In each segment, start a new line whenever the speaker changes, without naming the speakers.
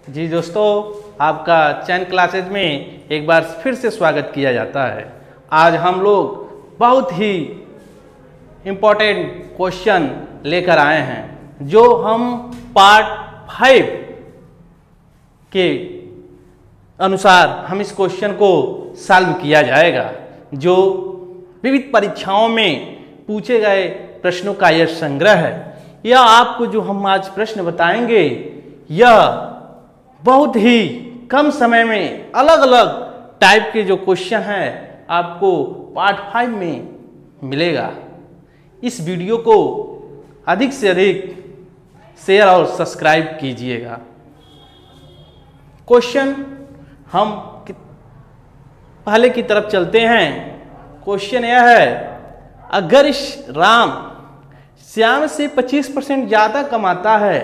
जी दोस्तों, आपका चैन क्लासेज में एक बार फिर से स्वागत किया जाता है। आज हम लोग बहुत ही इम्पोर्टेंट क्वेश्चन लेकर आए हैं जो हम पार्ट 5 के अनुसार हम इस क्वेश्चन को सॉल्व किया जाएगा, जो विविध परीक्षाओं में पूछे गए प्रश्नों का यह संग्रह है। यह आपको जो हम आज प्रश्न बताएंगे यह बहुत ही कम समय में अलग अलग टाइप के जो क्वेश्चन हैं आपको पार्ट 5 में मिलेगा। इस वीडियो को अधिक से अधिक शेयर और सब्सक्राइब कीजिएगा। क्वेश्चन हम पहले की तरफ चलते हैं। क्वेश्चन यह है, अगर राम श्याम से 25% ज़्यादा कमाता है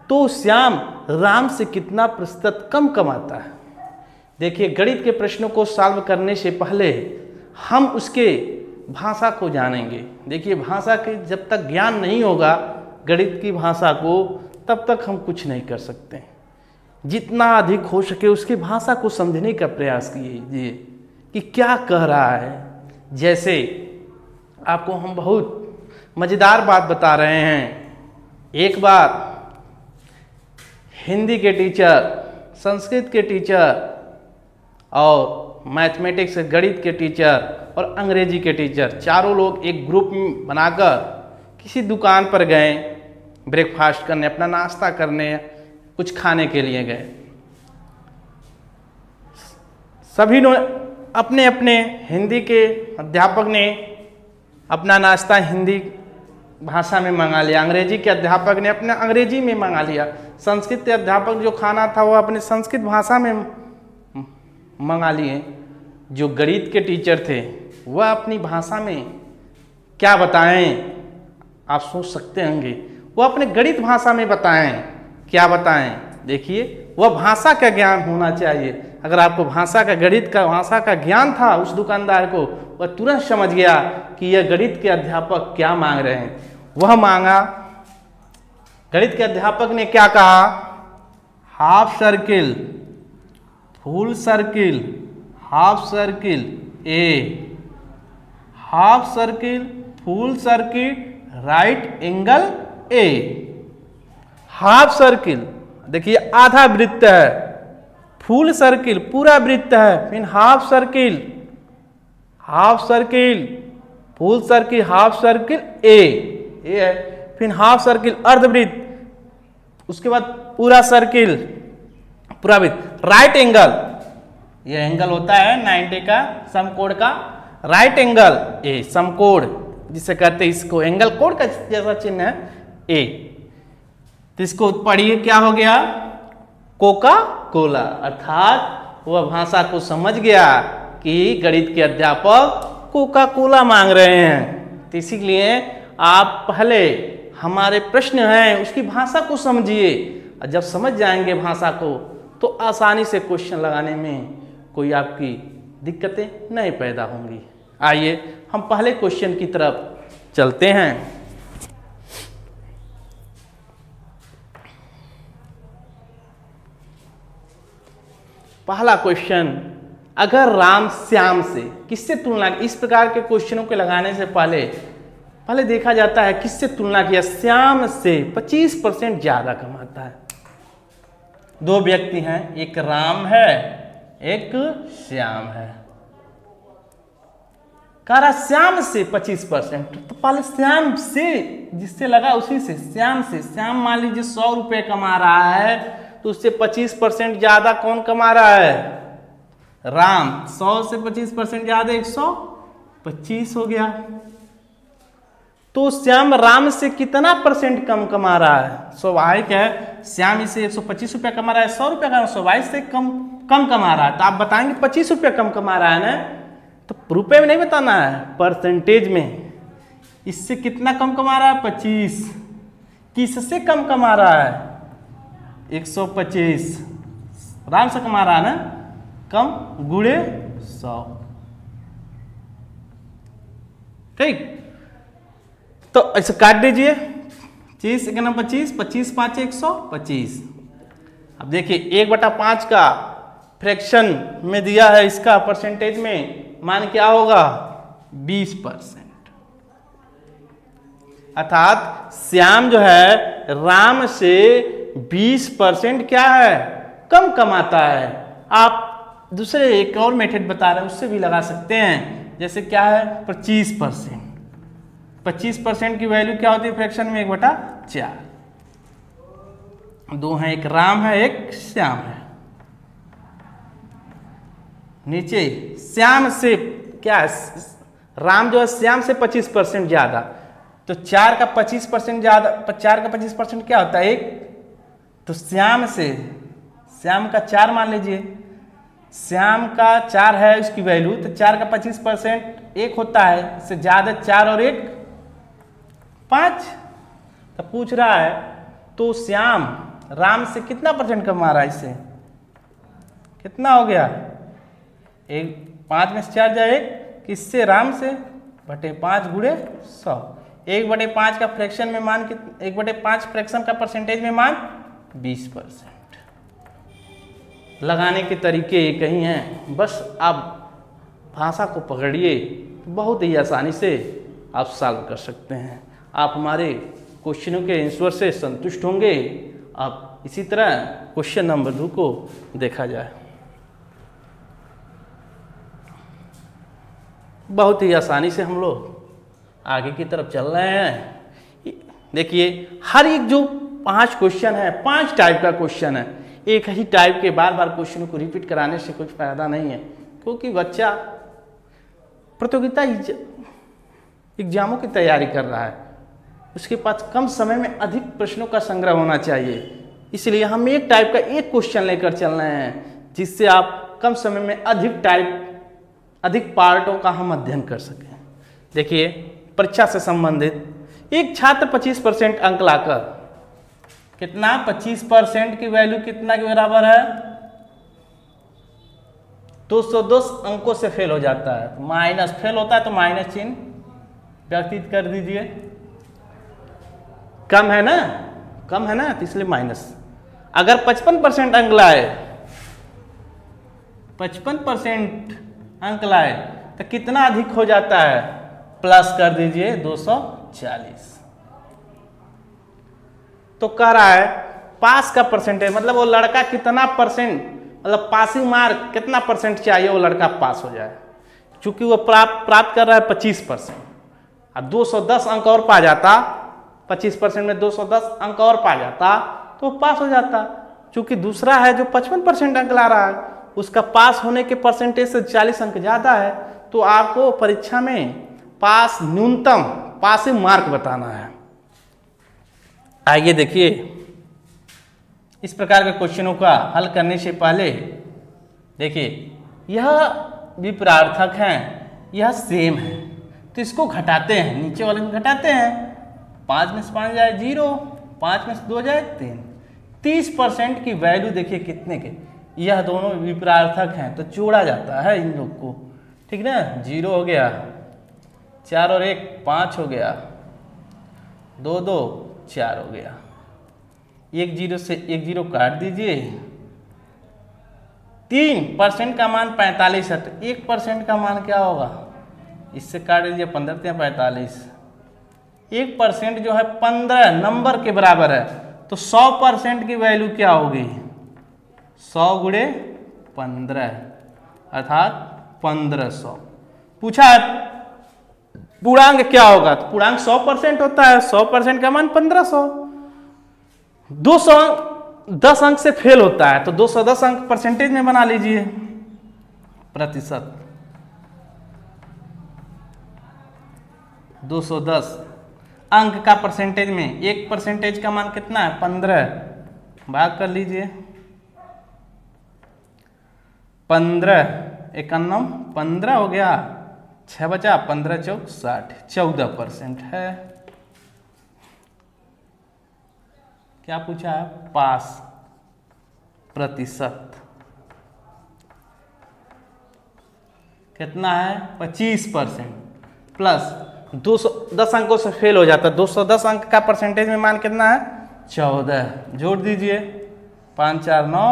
तो श्याम राम से कितना प्रतिशत कम कमाता है। देखिए, गणित के प्रश्नों को सॉल्व करने से पहले हम उसके भाषा को जानेंगे। देखिए, भाषा के जब तक ज्ञान नहीं होगा गणित की भाषा को, तब तक हम कुछ नहीं कर सकते। जितना अधिक हो सके उसकी भाषा को समझने का प्रयास कीजिए कि क्या कह रहा है। जैसे आपको हम बहुत मज़ेदार बात बता रहे हैं। एक बार हिंदी के टीचर, संस्कृत के टीचर और मैथमेटिक्स गणित के टीचर और अंग्रेजी के टीचर, चारों लोग एक ग्रुप बनाकर किसी दुकान पर गए ब्रेकफास्ट करने, अपना नाश्ता करने, कुछ खाने के लिए गए। सभी ने अपने अपने, हिंदी के अध्यापक ने अपना नाश्ता हिंदी भाषा में मंगा लिया, अंग्रेजी के अध्यापक ने अपने अंग्रेजी में मंगा लिया, संस्कृत के अध्यापक जो खाना था वो अपने संस्कृत भाषा में मंगा लिए। जो गणित के टीचर थे वह अपनी भाषा में क्या बताएं, आप सोच सकते होंगे। वो अपने गणित भाषा में बताएं, क्या बताएं। देखिए, वह भाषा का ज्ञान होना चाहिए। अगर आपको भाषा का, गणित का भाषा का ज्ञान था उस दुकानदार को, वह तुरंत समझ गया कि यह गणित के अध्यापक क्या मांग रहे हैं। वह मांगा, गणित के अध्यापक ने क्या कहा, half circle, full circle, half circle A, half circle, full circle, right angle A. Half circle देखिए आधा वृत्त है, फुल सर्किल पूरा वृत्त है, फिर half circle, half circle, full circle, half circle ए है, फिर हाफ सर्किल अर्धवृत्त, उसके बाद पूरा सर्किल, पूरा वृत्त, राइट एंगल। ये एंगल होता है 90 का, समकोण का, राइट एंगल ए, समकोण जिसे कहते हैं, इसको एंगल कोण का जैसा चिन्ह है ए। तो इसको पढ़िए, क्या हो गया, कोका कोला। अर्थात वह भाषा को समझ गया कि गणित के अध्यापक कोका कोला मांग रहे हैं। तो इसीलिए आप पहले हमारे प्रश्न हैं उसकी भाषा को समझिए, और जब समझ जाएंगे भाषा को तो आसानी से क्वेश्चन लगाने में कोई आपकी दिक्कतें नहीं पैदा होंगी। आइए हम पहले क्वेश्चन की तरफ चलते हैं। पहला क्वेश्चन, अगर राम श्याम से किससे तुलना, इस प्रकार के क्वेश्चनों के लगाने से पहले देखा जाता है किससे तुलना किया। श्याम से 25% ज्यादा कमाता है। दो व्यक्ति हैं, एक राम है एक श्याम है। कह रहा श्याम से 25%, तो पहले श्याम से, जिससे लगा उसी से, श्याम से। श्याम मान लीजिए 100 रुपये कमा रहा है तो उससे 25% ज्यादा कौन कमा रहा है, राम। 100 से 25% ज्यादा 125 हो गया। तो श्याम राम से कितना परसेंट कम कमा रहा है। स्वाभाविक है, श्याम इसे 125 रुपया कमा रहा है, 100 रुपया का स्वाभाविक से कम कमा रहा है। तो आप बताएंगे 25 रुपया कम कमा रहा है ना, तो रुपये में नहीं बताना है, परसेंटेज में। इससे कितना कम कमा रहा है, 25। किससे कम कमा रहा है, 125। राम से कमा रहा है ना, कम गुणे 100। ठीक, तो ऐसे काट दीजिए। 25 1 25, 25 5 125। अब देखिए 1/5 का फ्रैक्शन में दिया है, इसका परसेंटेज में मान क्या होगा 20%। अर्थात श्याम जो है राम से 20% क्या है कम कमाता है। आप दूसरे एक और मेथड बता रहे हैं उससे भी लगा सकते हैं, जैसे क्या है 25%। 25% की वैल्यू क्या होती है फ्रैक्शन में 1/4। दो हैं, एक राम है एक श्याम है। नीचे श्याम से क्या है, राम जो है श्याम से 25% ज्यादा, तो 4 का 25% ज्यादा, 4 का 25% क्या होता है 1, तो श्याम का 4 मान लीजिए, श्याम का 4 है उसकी वैल्यू, तो 4 का 25% 1 होता है, इससे ज्यादा 4 और 1 5। तो पूछ रहा है तो श्याम राम से कितना परसेंट कमा रहा है, इससे कितना हो गया 5 में से 4 जाए 1, किससे राम से बटे 5 गुणे 100। 1/5 का फ्रैक्शन में मान 1/5 फ्रैक्शन का परसेंटेज में मान 20%। लगाने के तरीके एक ही हैं, बस आप भाषा को पकड़िए, बहुत ही आसानी से आप सॉल्व कर सकते हैं। आप हमारे क्वेश्चनों के आंसर से संतुष्ट होंगे। आप इसी तरह क्वेश्चन नंबर 2 को देखा जाए। बहुत ही आसानी से हम लोग आगे की तरफ चल रहे हैं। देखिए हर एक जो 5 क्वेश्चन है, 5 टाइप का क्वेश्चन है। एक ही टाइप के बार बार क्वेश्चनों को रिपीट कराने से कुछ फायदा नहीं है, क्योंकि बच्चा प्रतियोगिता एग्जामों की तैयारी कर रहा है, उसके पास कम समय में अधिक प्रश्नों का संग्रह होना चाहिए। इसलिए हम एक टाइप का एक क्वेश्चन लेकर चल रहे हैं, जिससे आप कम समय में अधिक पार्टों का हम अध्ययन कर सकें। देखिए परीक्षा से संबंधित एक छात्र 25% अंक लाकर कितना 25% की वैल्यू कितना के बराबर है 210 अंकों से फेल हो जाता है। तो माइनस फेल होता है तो माइनस चिन्ह व्यतीत कर दीजिए। कम है ना तो इसलिए माइनस। अगर 55% अंक लाए 55% अंक लाए तो कितना अधिक हो जाता है, प्लस कर दीजिए 240। तो कह रहा है पास का परसेंटेज, मतलब वो लड़का कितना परसेंट, मतलब पासिंग मार्क कितना परसेंट चाहिए वो लड़का पास हो जाए। चूंकि वो प्राप्त कर रहा है 25%, अब 210 अंक और पा जाता, 25% में 210 अंक और पा जाता तो पास हो जाता। चूंकि दूसरा है जो 55% अंक ला रहा है, उसका पास होने के परसेंटेज से 40 अंक ज्यादा है, तो आपको परीक्षा में न्यूनतम पासिंग मार्क बताना है। आइए देखिए, इस प्रकार के क्वेश्चनों का हल करने से पहले देखिए यह विपरार्थक हैं, यह सेम है, तो इसको घटाते हैं, नीचे वाले में घटाते हैं। 5 में से 5 जाए 0, 5 में से 2 जाए 3। 30% की वैल्यू देखिए कितने के, यह दोनों विपरार्थक हैं तो जोड़ा जाता है इन लोग को, ठीक ना। 0 हो गया, 4 और 1 5 हो गया, 2 2 4 हो गया। 1 0 से 1 0 काट दीजिए। 3% का मान 45 है, तो 1% का मान क्या होगा, इससे काट दीजिए 15 या 45। 1% जो है 15 नंबर के बराबर है, तो 100% की वैल्यू क्या होगी 100 गुणे 15 अर्थात 1500। पूछा है पूर्णांक क्या होगा, तो पूर्णांक 100% होता है, 100% का मान 1500। 210 अंक से फेल होता है तो 210 अंक परसेंटेज में बना लीजिए, प्रतिशत 210 अंक का परसेंटेज में 1% का मान कितना है 15, भाग कर लीजिए। 15 51 15 हो गया, 6 बचा, 15 चौक 60, 14% है। क्या पूछा है, पास प्रतिशत कितना है 25%, प्लस 210 अंकों से फेल हो जाता है, 210 अंक का परसेंटेज में मान कितना है 14, जोड़ दीजिए 5 4 9,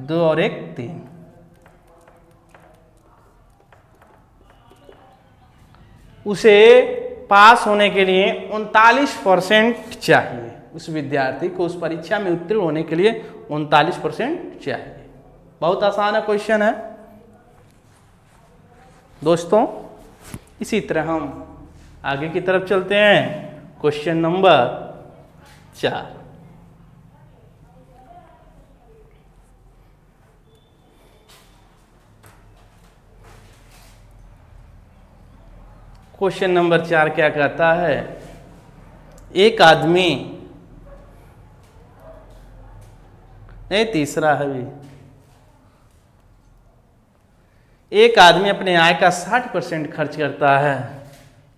2 और 1 3। उसे पास होने के लिए 39% चाहिए। उस विद्यार्थी को उस परीक्षा में उत्तीर्ण होने के लिए 39% चाहिए। बहुत आसान है क्वेश्चन है दोस्तों। इसी तरह हम आगे की तरफ चलते हैं। Question number 4। क्वेश्चन नंबर 4 क्या कहता है? एक आदमी, नहीं तीसरा है भी, एक आदमी अपने आय का 60% खर्च करता है।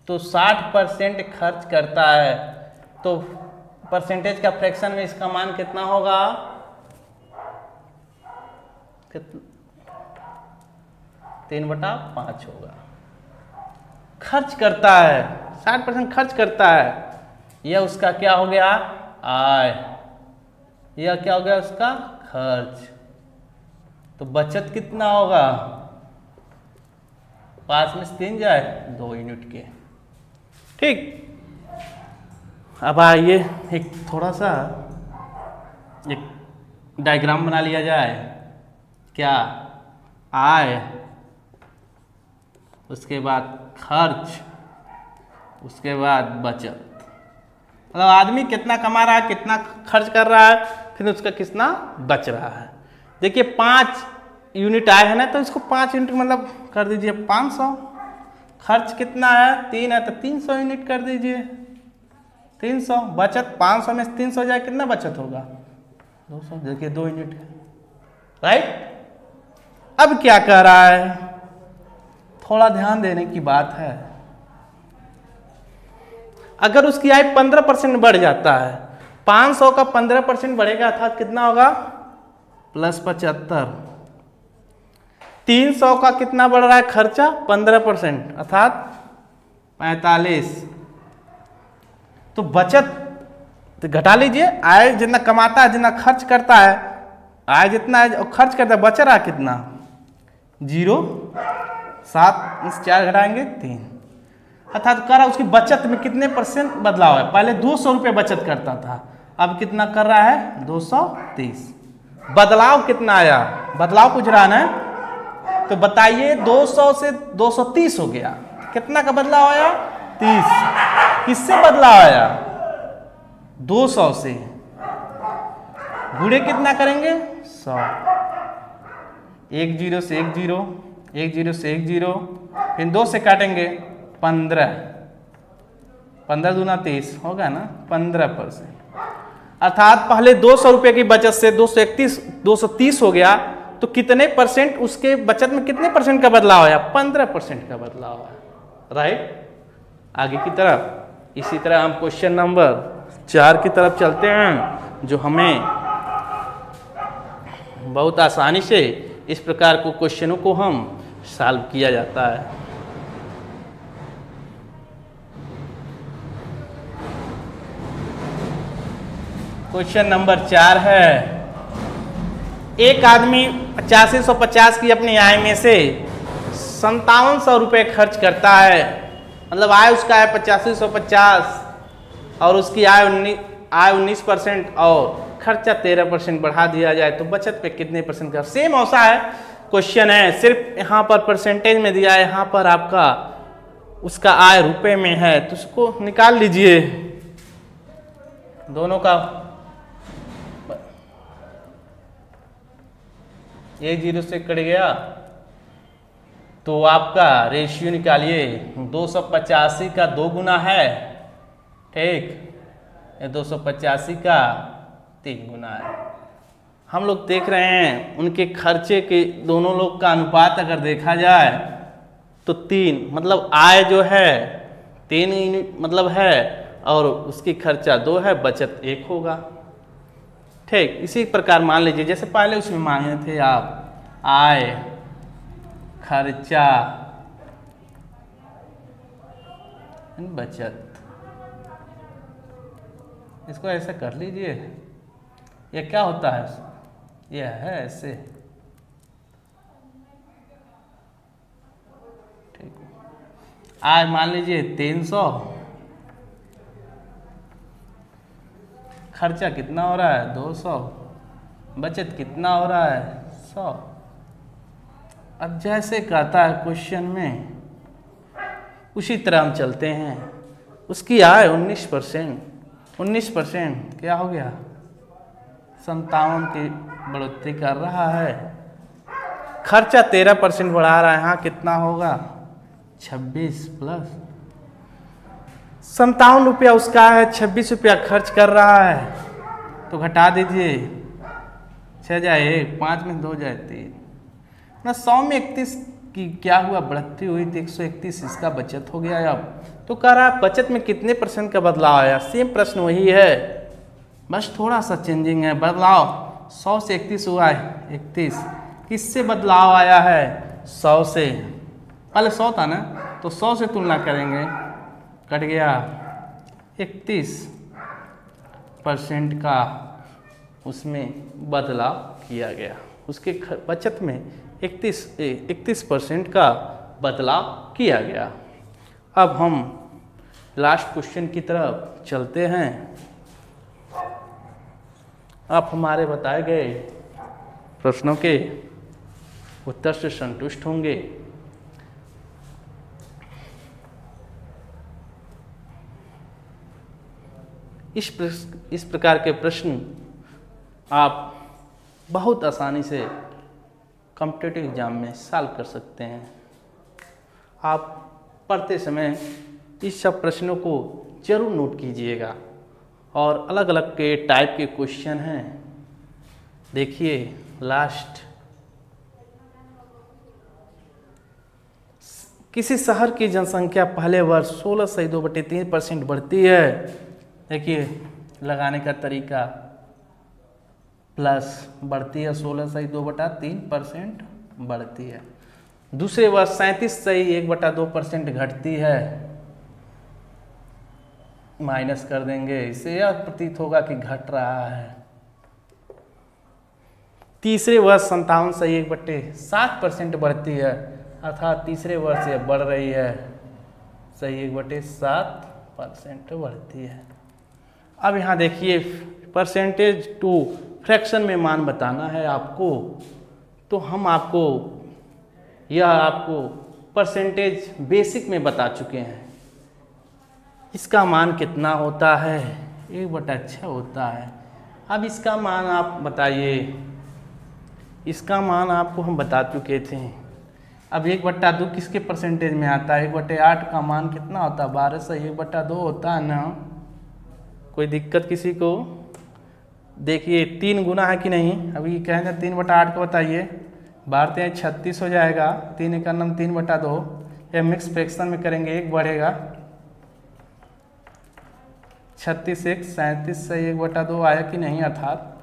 तो 60% खर्च करता है तो परसेंटेज का फ्रैक्शन में इसका मान कितना होगा? 3/5 होगा। खर्च करता है, 60% खर्च करता है, यह उसका क्या हो गया? आय। यह क्या हो गया? उसका खर्च। तो बचत कितना होगा? 5 में से 3 जाए 2 यूनिट के। ठीक। अब आइए एक थोड़ा सा एक डायग्राम बना लिया जाए। क्या? आय, उसके बाद खर्च, उसके बाद बचत। मतलब आदमी कितना कमा रहा है, कितना खर्च कर रहा है, फिर उसका कितना बच रहा है। देखिए 5 यूनिट आए है ना, तो इसको 5 यूनिट मतलब कर दीजिए 500। खर्च कितना है? 3 है तो 300 यूनिट कर दीजिए 300। बचत 500 में 300 जाए कितना बचत होगा? 200। देखिए 2 यूनिट है, राइट। अब क्या कह रहा है? थोड़ा ध्यान देने की बात है। अगर उसकी आय 15% बढ़ जाता है, 500 का 15% बढ़ेगा अर्थात कितना होगा? +75। 300 का कितना बढ़ रहा है खर्चा? 15% अर्थात 45। तो बचत तो घटा लीजिए। आय जितना कमाता है, जितना खर्च करता है, आय जितना है और खर्च करता है, बच रहा कितना? 0। 7 में से 4 घटाएंगे 3। अर्थात कह रहा उसकी बचत में कितने % बदलाव है? पहले 200 रुपये बचत करता था, अब कितना कर रहा है? 230। बदलाव कितना आया? बदलाव पूछ रहा है ना, तो बताइए 200 से 230 हो गया। कितना का बदलाव आया? 30। किससे बदलाव आया? 200 से। गुणे कितना करेंगे? 100। 1 0 से 1 0, 1 0 से 1 0, फिर 2 से काटेंगे 15। 15 दूना 30 होगा ना, 15%। अर्थात पहले 200 रुपये की बचत से 230 हो गया, तो कितने % उसके बचत में कितने % का बदलाव आया? 15% का बदलाव आया, राइट। आगे की तरफ इसी तरह हम क्वेश्चन नंबर 4 की तरफ चलते हैं, जो हमें बहुत आसानी से इस प्रकार को क्वेश्चनों को हम सॉल्व किया जाता है। क्वेश्चन नंबर 4 है, एक आदमी 8550 की अपनी आय में से 5700 रुपये खर्च करता है। मतलब आय उसका है 8550 और उसकी आय 19% और खर्चा 13% बढ़ा दिया जाए तो बचत पे कितने % का? सेम औसा है क्वेश्चन है, सिर्फ यहाँ पर परसेंटेज में दिया है, यहाँ पर आपका उसका आय रुपए में है, तो उसको निकाल लीजिए दोनों का। 1 0 से कट गया तो आपका रेशियो निकालिए। 285 का 2 गुना है, ठीक, 285 का 3 गुना है। हम लोग देख रहे हैं उनके खर्चे के दोनों लोग का अनुपात अगर देखा जाए तो 3, मतलब आय जो है 3 मतलब है और उसकी खर्चा 2 है, बचत 1 होगा, ठीक। इसी प्रकार मान लीजिए जैसे पहले उसमें मांगे थे आप, आय, खर्चा, बचत, इसको ऐसा कर लीजिए। ये क्या होता है, ये है ऐसे, ठीक। आज मान लीजिए 300, खर्चा कितना हो रहा है 200, बचत कितना हो रहा है 100। अब जैसे कहता है क्वेश्चन में उसी तरह हम चलते हैं। उसकी आय 19%, 19% क्या हो गया 57 की बढ़ोतरी कर रहा है। खर्चा 13% बढ़ा रहा है, हाँ कितना होगा 26 प्लस 57 रुपया उसका है, 26 रुपया खर्च कर रहा है, तो घटा दीजिए 6 जाए 1, 5 में 2 जाए 3 ना 100 में 31 की क्या हुआ बढ़ती हुई थी 131, इसका बचत हो गया। अब तो कह रहा है बचत में कितने % का बदलाव आया, सेम प्रश्न वही है, बस थोड़ा सा चेंजिंग है। बदलाव 100 से 31 हुआ है 31, किससे बदलाव आया है 100 से, पहले 100 था ना, तो 100 से तुलना करेंगे, कट गया 31% का उसमें बदलाव किया गया, उसके बचत में 31% का बदलाव किया गया। अब हम लास्ट क्वेश्चन की तरफ चलते हैं। आप हमारे बताए गए प्रश्नों के उत्तर से संतुष्ट होंगे। इस प्रकार के प्रश्न आप बहुत आसानी से कॉम्पिटिटिव एग्जाम में सॉल्व कर सकते हैं। आप पढ़ते समय इस सब प्रश्नों को जरूर नोट कीजिएगा, और अलग अलग के टाइप के क्वेश्चन हैं। देखिए लास्ट, किसी शहर की जनसंख्या पहले वर्ष 16.2/3% बढ़ती है। देखिए लगाने का तरीका, प्लस बढ़ती है 16.2/3% बढ़ती है। दूसरे वर्ष 37.1/2% घटती है, माइनस कर देंगे, इससे यह प्रतीत होगा कि घट रहा है। तीसरे वर्ष 57.1/7% बढ़ती है, अर्थात तीसरे वर्ष यह बढ़ रही है, 1/7% बढ़ती है। अब यहाँ देखिए परसेंटेज टू फ्रैक्शन में मान बताना है आपको, तो हम आपको परसेंटेज बेसिक में बता चुके हैं। इसका मान कितना होता है 1/6 होता है। अब इसका मान आप बताइए, इसका मान आपको हम बता चुके थे। अब 1/2 किसके परसेंटेज में आता है, 1/8 का मान कितना होता है 12 से 1/2 होता है ना। कोई दिक्कत किसी को? देखिए 3 गुना है कि नहीं, अभी कहेंगे 3/8 को बताइए, बारते हैं 36 हो जाएगा, 3 1 9 3/2, या मिक्स फ्रैक्शन में करेंगे 1 बढ़ेगा, 36 1 37 से 1/2 आया कि नहीं, अर्थात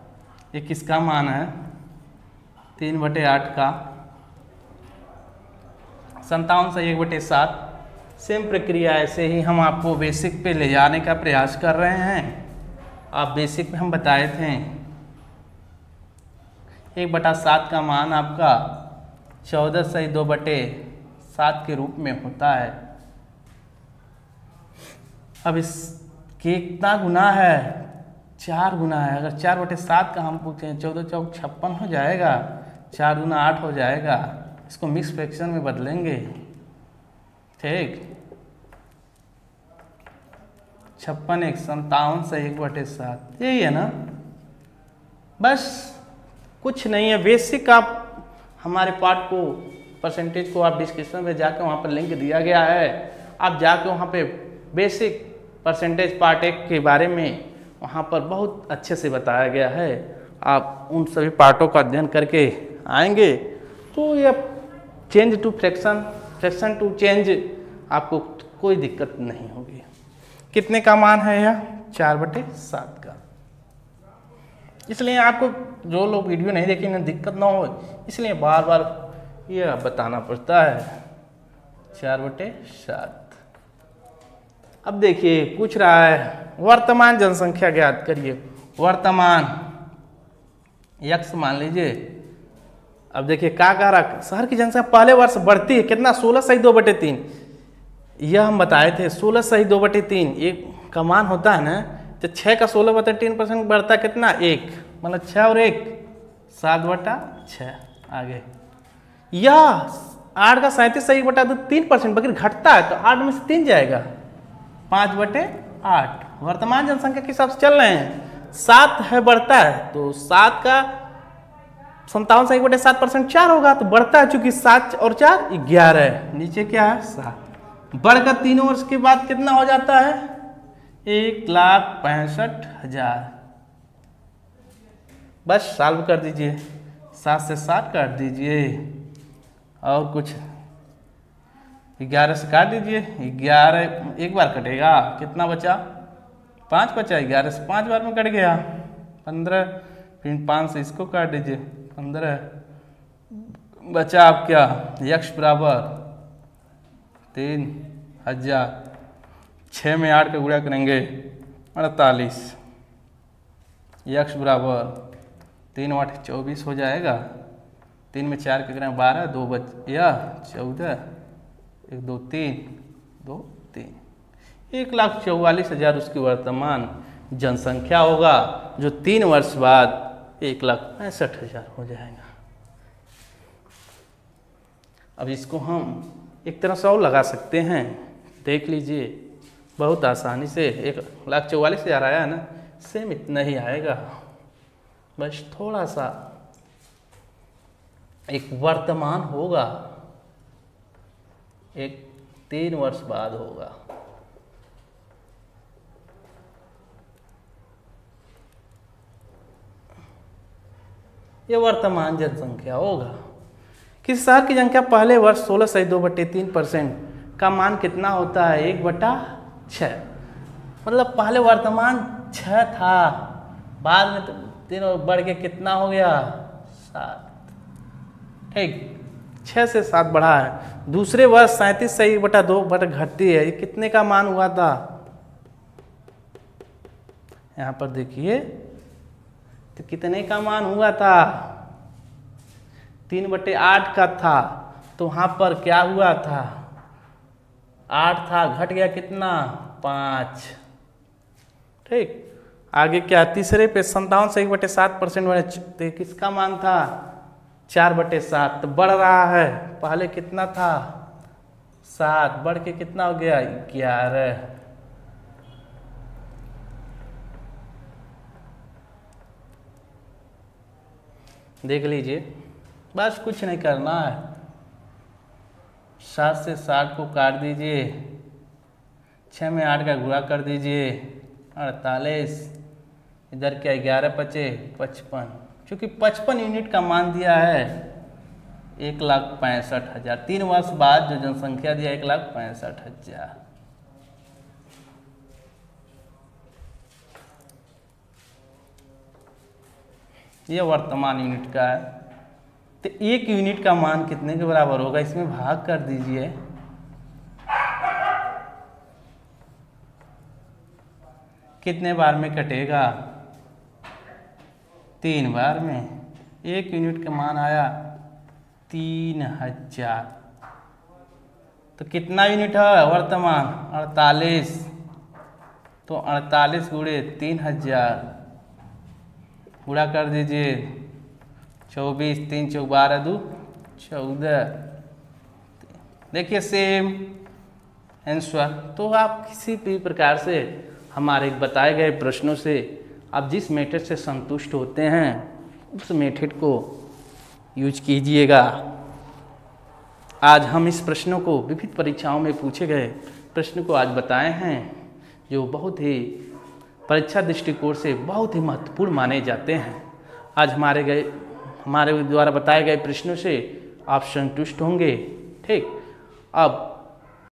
ये किसका मान है 3/8 का, 57 से 1/7। सेम प्रक्रिया ऐसे ही हम आपको बेसिक पे ले जाने का प्रयास कर रहे हैं। आप बेसिक में हम बताए थे 1/7 का मान आपका 14/2/7 के रूप में होता है। अब इस कितना गुना है 4 गुना है। अगर 4/7 का हम पूछें 14 चौक 56 हो जाएगा, 4 गुना 8 हो जाएगा। इसको मिक्स फ्रैक्शन में बदलेंगे, ठीक, 56 1 57 से 1/7, यही है ना। बस कुछ नहीं है, बेसिक आप हमारे पार्ट को परसेंटेज को आप डिस्क्रिप्शन में जाके वहाँ पर लिंक दिया गया है, आप जाके वहाँ पे बेसिक परसेंटेज पार्ट 1 के बारे में वहाँ पर बहुत अच्छे से बताया गया है। आप उन सभी पार्टों का अध्ययन करके आएंगे तो यह change to fraction, fraction to change आपको कोई दिक्कत नहीं होगी। कितने का मान है यह 4/7 का। इसलिए आपको जो लोग वीडियो नहीं देखेंगे दिक्कत ना हो, इसलिए बार बार यह बताना पड़ता है 4/7। अब देखिए पूछ रहा है वर्तमान जनसंख्या ज्ञात करिए। वर्तमान यक्स मान लीजिए। अब देखिए क्या कह रहा, शहर की जनसंख्या पहले वर्ष बढ़ती है कितना, 16/2/3। यह हम बताए थे 16/2/3 एक का मान होता है ना, तो 6 का 16/3% बढ़ता कितना, 1, मतलब 6 और 1 7/6। आगे यह 8 का 37/2 3%, बल्कि घटता है तो 8 में से 3 जाएगा, 5/8। वर्तमान जनसंख्या के हिसाब से चल रहे हैं, 7 है बढ़ता है, तो 7 का 57/7% 4 होगा, तो बढ़ता है चूंकि 7 और 4 11 है, नीचे क्या है 7। बढ़कर 3 वर्ष के बाद कितना हो जाता है, 1,65,000। बस सॉल्व कर दीजिए, 7 से 7 काट दीजिए और कुछ 11 से काट दीजिए, 11 एक बार कटेगा, कितना बचा 5 बचा, 11 से 5 बार में कट गया 15, फिर 5 से इसको काट दीजिए 15 बचा आप क्या, यक्स बराबर 3,000। 6 में 8 का गुणा करेंगे 48, यक्स बराबर 3 × 8 24 हो जाएगा, 3 में 4 का करें 12, 2 बच या 14, 1 2 3 2 3, 1,44,000 उसकी वर्तमान जनसंख्या होगा, जो 3 वर्ष बाद 1,65,000 हो जाएगा। अब इसको हम एक तरह से और लगा सकते हैं, देख लीजिए बहुत आसानी से। 1,44,000 आया है ना, सेम इतना ही आएगा, बस थोड़ा सा एक वर्तमान होगा, एक 3 वर्ष बाद होगा। ये वर्तमान जनसंख्या होगा। किसी शहर की जनसंख्या पहले वर्ष 16/2/3% का मान कितना होता है, 1/6। मतलब पहले वर्तमान 6 था, बाद में तो 3 बढ़ के कितना हो गया 7, ठीक, 6 से 7 बढ़ा है। दूसरे वर्ष 37/2 घटती है, ये कितने का मान हुआ था, यहाँ पर देखिए तो कितने का मान हुआ था, 3/8 का था, तो वहाँ पर क्या हुआ था 8 था, घट गया कितना 5, ठीक। आगे क्या, तीसरे पे 57/7% बने, तो किसका मान था 4/7, तो बढ़ रहा है, पहले कितना था 7, बढ़ के कितना हो गया 11। देख लीजिए, बस कुछ नहीं करना है, 7 से 7 को काट दीजिए, 6 में 8 का गुणा कर दीजिए 48, इधर क्या 11 बचे 55, क्योंकि 55 यूनिट का मान दिया है 1,65,000। 3 वर्ष बाद जो जनसंख्या दिया 1,65,000। ये वर्तमान यूनिट का है, तो 1 यूनिट का मान कितने के बराबर होगा, इसमें भाग कर दीजिए, कितने बार में कटेगा 3 बार में। 1 यूनिट का मान आया 3,000, तो कितना यूनिट है वर्तमान 48, तो 48 गुणे 3,000 पूरा कर दीजिए, 24, 3 × 12, 2 14। देखिए सेम आंसर। तो आप किसी भी प्रकार से हमारे बताए गए प्रश्नों से आप जिस मेथड से संतुष्ट होते हैं उस मेथड को यूज कीजिएगा। आज हम इस प्रश्नों को विभिन्न परीक्षाओं में पूछे गए प्रश्न को आज बताए हैं, जो बहुत ही परीक्षा दृष्टिकोण से बहुत ही महत्वपूर्ण माने जाते हैं। आज हमारे द्वारा बताए गए प्रश्नों से आप संतुष्ट होंगे, ठीक। अब